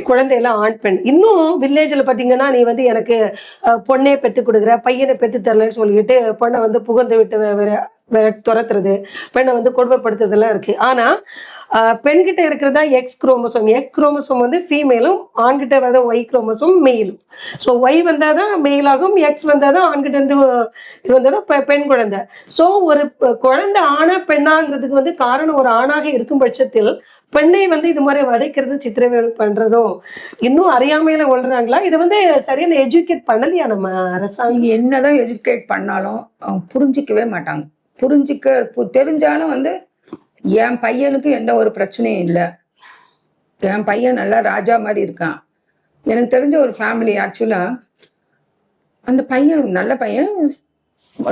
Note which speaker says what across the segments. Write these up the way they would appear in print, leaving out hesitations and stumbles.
Speaker 1: குழந்தையெல்லாம் ஆண் பெண். இன்னும் வில்லேஜ்ல பார்த்தீங்கன்னா, நீ வந்து எனக்கு பொண்ணே பெத்துக் குடுக்குற, பையன பெத்து தரலன்னு சொல்லிட்டு பொண்ண வந்து புகுந்து விட்டு தொரத்துறது, பெண்ண வந்து கொடுமைப்படுத்துறதெல்லாம் இருக்கு. ஆனா, பெண்கிட்ட இருக்கிறது தான் எக்ஸ் குரோமோசோம். எக்ஸ் குரோமோசோம் வந்து ஃபீமேலும், ஆண்கிட்ட வர்றது ஒய் குரோமோசோம் மெயிலும். ஸோ ஒய் வந்தா தான் மெயில் ஆகும், எக்ஸ் வந்தா தான் ஆண்கிட்ட இருந்து இது வந்தா தான் பெண் குழந்தை. ஸோ ஒரு குழந்தை ஆணா, பெண்ணாங்கிறதுக்கு வந்து காரணம் ஒரு ஆணாக இருக்கும் பட்சத்தில், பெண்ணை வந்து இது மாரி வதைக்கிறது, சித்திரவதை பண்றதும், இன்னும் அறியாமையில உளறாங்களா? இத வந்து சரியான எஜுகேட் பண்ணலையா நம்ம அரசாங்கம்?
Speaker 2: நீங்க என்னதான் எஜுகேட் பண்ணாலும் அவங்க புரிஞ்சிக்கவே மாட்டாங்க. தெரிஞ்சாலும் வந்து என் பையனுக்கு எந்த ஒரு பிரச்சனையும் இல்லை, என் பையன் நல்லா ராஜா மாதிரி இருக்கான். எனக்கு தெரிஞ்ச ஒரு ஃபேமிலி ஆக்சுவலா அந்த பையன் நல்ல பையன்,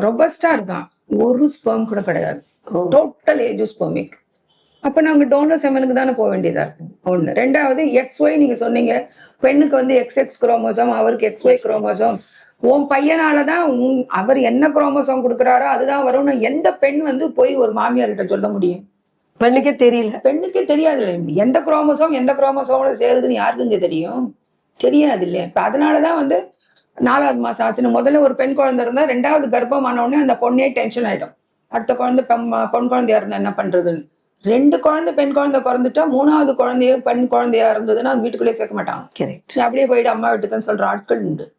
Speaker 2: ரொபஸ்டா இருக்கான். ஒரு ஸ்பெர்ம் கூட கிடையாது, டோட்டல் ஏஜோஸ்பெர்மிக். அப்ப நாங்க டோனர் செமனுக்கு தானே போக வேண்டியதா இருக்கும். ஒண்ணு. ரெண்டாவது XY நீங்க சொன்னீங்க, பெண்ணுக்கு வந்து XX குரோமோசோம், அவருக்கு XY குரோமோசோம். உன் பையனாலதான் அவர் என்ன குரோமோசோம் கொடுக்குறாரோ அதுதான் வரும்னு எந்த பெண் வந்து போய் ஒரு மாமியார்கிட்ட சொல்ல முடியும்?
Speaker 1: பெண்ணுக்கே தெரியல.
Speaker 2: பெண்ணுக்கே தெரியாது. எந்த குரோமோசோம் எந்த குரோமோசோமோட சேருதுன்னு யாருக்குங்க தெரியும்? தெரியாது இல்லையா? இப்ப அதனாலதான் வந்து 4வது மாசம் ஆச்சுன்னு முதல்ல ஒரு பெண் குழந்தை இருந்தா 2வது கர்ப்பமான உடனே அந்த பொண்ணே டென்ஷன் ஆயிடும். அடுத்த குழந்தை பொன் குழந்தையா இருந்தா என்ன பண்றதுன்னு. 2 குழந்தை பெண் குழந்தை பிறந்துட்டா 3வது குழந்தைய பெண் குழந்தையா இருந்ததுன்னா அது வீட்டுக்குள்ளேயே சேர்க்க மாட்டாங்க. அப்படியே போயிட்டு அம்மா வீட்டுக்குன்னு சொல்ற ஆட்கள் உண்டு.